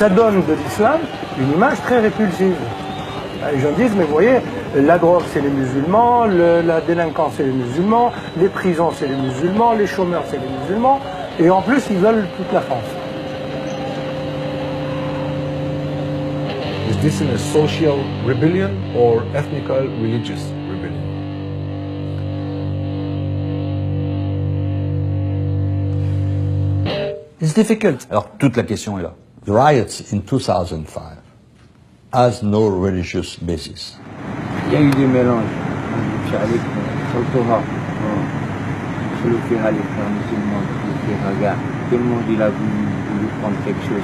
ça donne de l'islam une image très répulsive. Les gens disent, mais vous voyez, la drogue c'est les musulmans, la délinquance c'est les musulmans, les prisons c'est les musulmans, les chômeurs c'est les musulmans, et en plus ils veulent toute la France. Is this a social rebellion or ethnical religious rebellion? It's difficult. Alors toute la question est là. The riots in 2005 has no religious basis. Il y a eu des mélanges. Tout le monde il a voulu prendre quelque chose.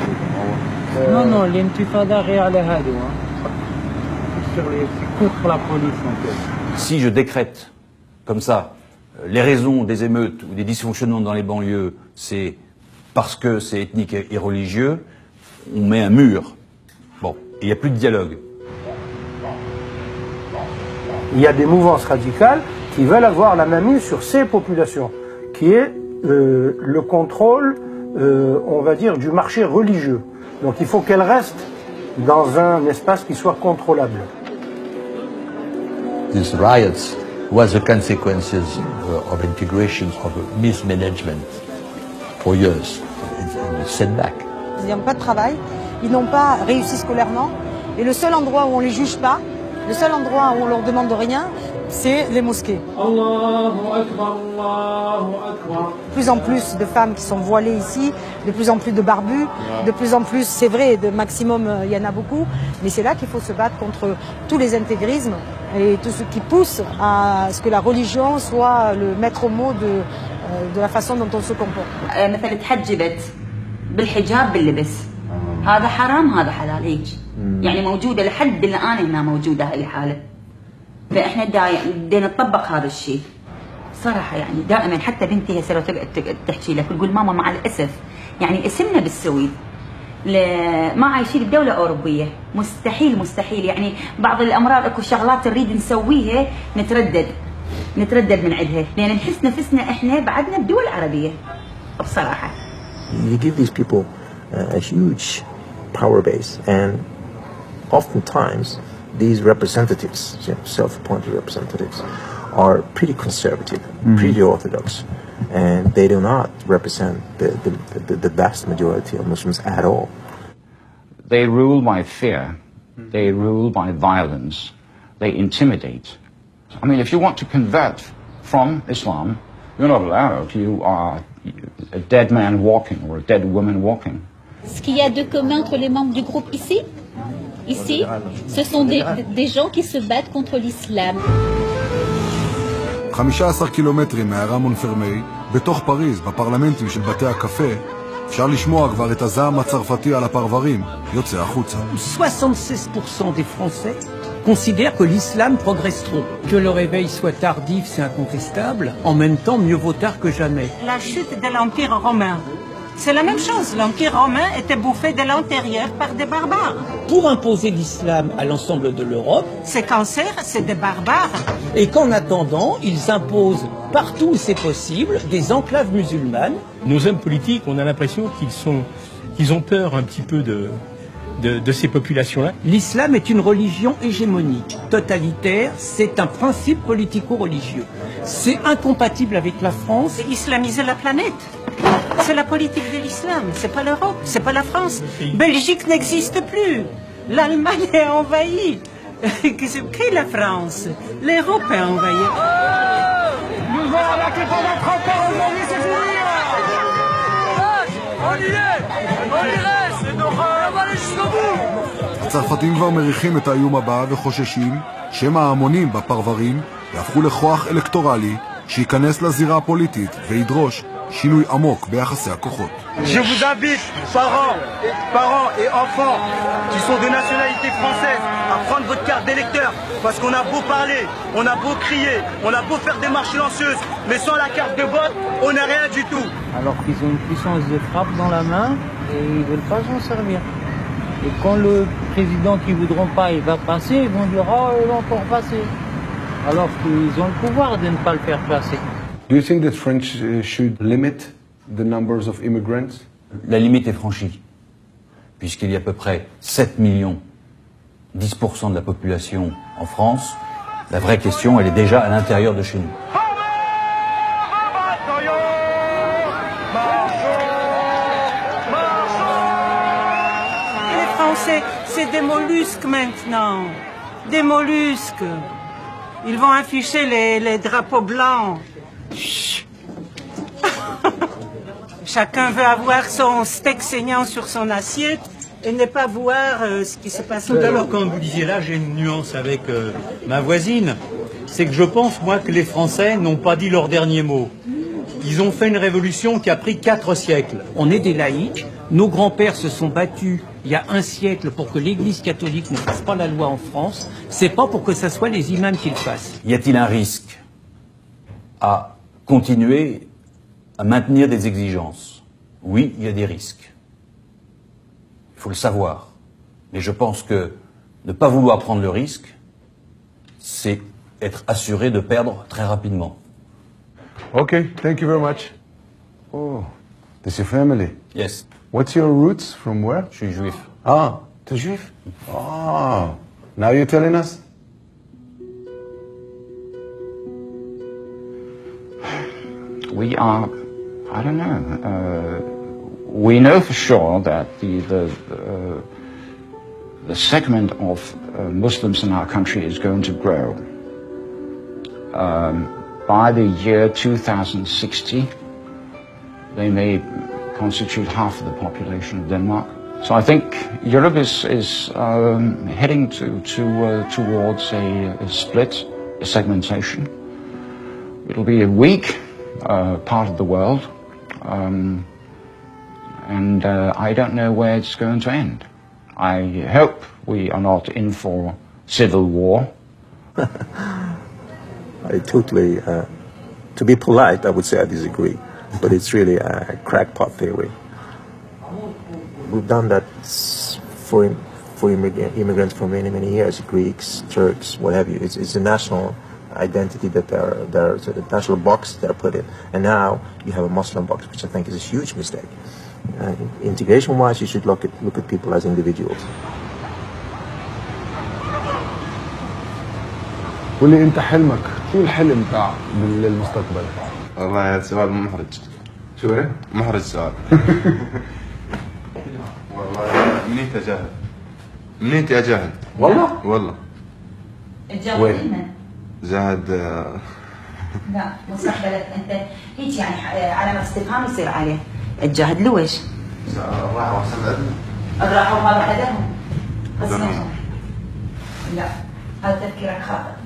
Non, l'intifada réelle c'est contre la police en fait. Si je décrète comme ça les raisons des émeutes ou des dysfonctionnements dans les banlieues, c'est parce que c'est ethnique et religieux, on met un mur. Bon, et il n'y a plus de dialogue. Il y a des mouvances radicales qui veulent avoir la main mise sur ces populations, qui est le contrôle, on va dire, du marché religieux. Donc il faut qu'elles restent dans un espace qui soit contrôlable. These riots was the consequences of integration of mismanagement for years, and setback. Ils n'ont pas de travail, ils n'ont pas réussi scolairement, et le seul endroit où on les juge pas, le seul endroit où on leur demande rien, c'est les mosquées. De plus en plus de femmes qui sont voilées ici, de plus en plus de barbus, de plus en plus, c'est vrai, de maximum, il y en a beaucoup, mais c'est là qu'il faut se battre contre tous les intégrismes et tout ce qui pousse à ce que la religion soit le maître mot de la façon dont on se comporte. مثلا تحجبت بالحجاب باللبس هذا حرام هذا حلال هيك يعني موجوده لحد الان هنا موجوده هاي الحاله فاحنا بدنا نطبق هذا الشيء صراحه يعني دائما حتى بنتي هسه لو تحكي لك تقول ماما مع الاسف يعني اسمنا بالسويد ما عايشين بدوله اوروبيه مستحيل يعني بعض الامراض اكو شغلات نريد نسويها نتردد من عندها لان نحس نفسنا احنا بعدنا بدول عربيه بصراحه. You give these people a huge power base, and oftentimes these representatives, self-appointed representatives, are pretty conservative, pretty orthodox, and they do not represent the vast majority of Muslims at all. They rule by fear, they rule by violence, they intimidate. I mean, if you want to convert from Islam, you're not allowed. You are a dead man walking or a dead woman walking. Ce qu'il y a de commun entre les membres du groupe ici, ce sont des gens qui se battent contre l'islam. 15 קילומטרים מהעיירה מונפרמי, בתוך פריז, בפרלמנטים של בתי הקפה, אפשר לשמוע כבר את הזעם הצרפתי על הפרברים, יוצא החוצה. 76% des Français considèrent que l'islam progresse trop. Que le réveil soit tardif, c'est incontestable. En même temps, mieux vaut tard que jamais. La chute de l'Empire romain, c'est la même chose. L'Empire romain était bouffé de l'intérieur par des barbares. Pour imposer l'islam à l'ensemble de l'Europe, ces cancers, c'est des barbares. Et qu'en attendant, ils imposent partout où c'est possible des enclaves musulmanes. Nos hommes politiques, on a l'impression qu'ils ont peur un petit peu de ces populations-là. L'islam est une religion hégémonique, totalitaire, c'est un principe politico-religieux. C'est incompatible avec la France. C'est islamiser la planète. C'est la politique de l'islam, c'est pas l'Europe, c'est pas la France. Belgique n'existe plus. L'Allemagne est envahie. Qu'est la France? L'Europe est envahie. Nous allons attaquer pendant 30 ans, aujourd'hui c'est fini. On y est, c'est on va aller jusqu'au bout. הצרפתים כבר מריחים את האיום הבא וחוששים שמא ההמונים בפרברים יהפכו לכוח אלקטורלי שייכנס לזירה הפוליטית וידרוש שינוי עמוק ביחסי הכוחות. Je vous invite, parents et enfants qui sont de nationalité française, à prendre votre carte d'électeur, parce qu'on a beau parler, on a beau crier, on a beau faire des marches silencieuses, mais sans la carte de vote, on n'a rien du tout. Alors qu'ils ont une puissance de frappe dans la main et ils ne veulent pas s'en servir. Et quand le président qui ne voudront pas, il va passer, ils vont dire « Oh, il va encore passer ». Alors qu'ils ont le pouvoir de ne pas le faire passer. Do you think that French should limit the numbers of immigrants? La limite est franchie. puisqu'il y a à peu près 7 millions, 10% de la population en France, la vraie question, elle est déjà à l'intérieur de chez nous. Les Français, c'est des mollusques maintenant. Des mollusques. Ils vont afficher les drapeaux blancs. Chacun veut avoir son steak saignant sur son assiette et ne pas voir ce qui se passe. Tout à l'heure, quand vous disiez là, j'ai une nuance avec ma voisine, c'est que je pense, moi, que les Français n'ont pas dit leur dernier mot. Ils ont fait une révolution qui a pris 4 siècles. On est des laïcs, nos grands-pères se sont battus il y a 1 siècle pour que l'Église catholique ne fasse pas la loi en France, c'est pas pour que ce soit les imams qui le fassent. Y a-t-il un risque à continuer à maintenir des exigences? Oui, il y a des risques. Il faut le savoir. Mais je pense que ne pas vouloir prendre le risque, c'est être assuré de perdre très rapidement. Okay, thank you very much. Oh, this is your family? Yes. What's your roots? From where? Je suis juif. Ah, t'es juif? Ah, now you're telling us? We are, I don't know, we know for sure that the segment of Muslims in our country is going to grow. By the year 2060, they may constitute half of the population of Denmark. So I think Europe is heading towards a split, a segmentation. It'll be a weak part of the world, and I don't know where it's going to end. I hope we are not in for civil war. I totally, to be polite, I would say I disagree, but it's really a crackpot theory. We've done that for immigrants for many, many years, Greeks, Turks, what have you. It's a national identity that they're so the national box they're put in. And now you have a Muslim box, which I think is a huge mistake. Integration-wise, you should look at people as individuals. قول لي انت حلمك، شو الحلم تاع بالمستقبل؟ والله هذا سؤال محرج. شو ايه؟ محرج سؤال. والله منيت اجاهد. منيت اجاهد. والله؟ والله. تجاهد من؟ جاهد لا مستقبلك انت هيك يعني علامة استفهام يصير عليه. تجاهد لويش؟ راحوا احسن عندنا. راحوا هذا عددهم. قسمهم. لا هذا تفكيرك خاطئ.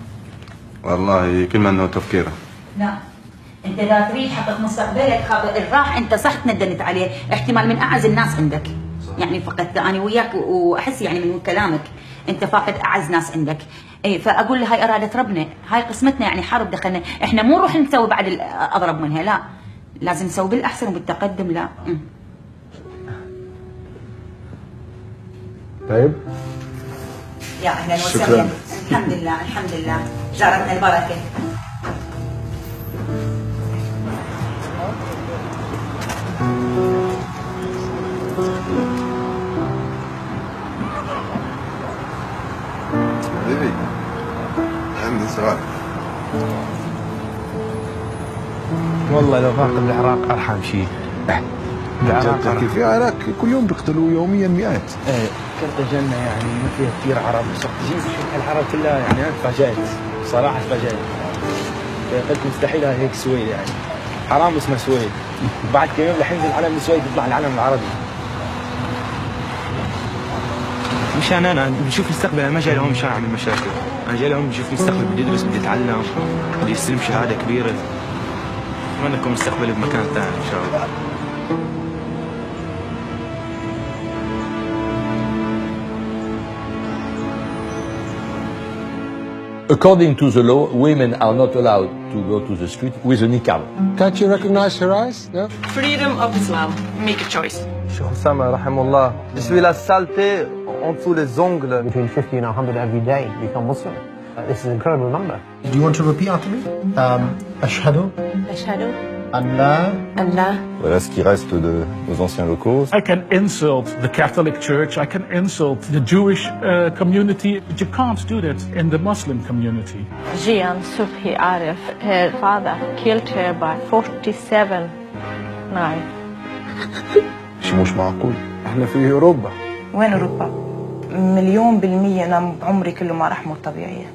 والله كل ما انه تفكيره. لا انت لا تريد تحقق مستقبلك الراح انت صح تندنت عليه احتمال من اعز الناس عندك يعني فقط انا وياك واحس يعني من كلامك انت فاقد اعز ناس عندك اي فاقول له هاي اراده ربنا هاي قسمتنا يعني حرب دخلنا احنا مو نروح نسوي بعد اضرب منها لا لازم نسوي بالاحسن وبالتقدم لا طيب يا اهلا وسهلا الحمد لله الحمد لله جارتنا البركه حبيبي عندي سؤال والله لو فاقد العراق ارحم شيء العراق كيف في العراق كل يوم بيقتلوا يوميا مئات ايه كرتاجنا يعني ما فيها كثير عرب جيت العرب كلها يعني انا تفاجأت صراحه تفاجأت قلت مستحيل هيك سويد يعني حرام اسمه سويد بعد كم يوم رح ينزل علم السويد يطلع العلم العربي مشان انا بشوف مستقبل انا ما جاي لهم مشان اعمل مشاكل انا جاي لهم بشوف مستقبل بدي ادرس بدي اتعلم بدي استلم شهاده كبيره اتمنى يكون مستقبلي بمكان ثاني ان شاء الله According to the law, women are not allowed to go to the street with a niqab. Can't you recognize her eyes? Yeah? Freedom of Islam. Make a choice. Cheikh Osama, rahimullah. Je suis la saleté en dessous les ongles. Between 50 and 100 every day become Muslim. This is an incredible number. Do you want to repeat after me? Ashhadu. أشهد Allah. Allah. Voilà ce qui reste de nos anciens locaux. I can insult the Catholic Church, I can insult the Jewish community, but you can't do that in the Muslim community. Jian Subhi Arif, her father killed her by 47 knives. شيء مش معقول. احنا في اوروبا. وين اوروبا؟ 1,000,000% انا عمري كله ما راح اموت طبيعيه.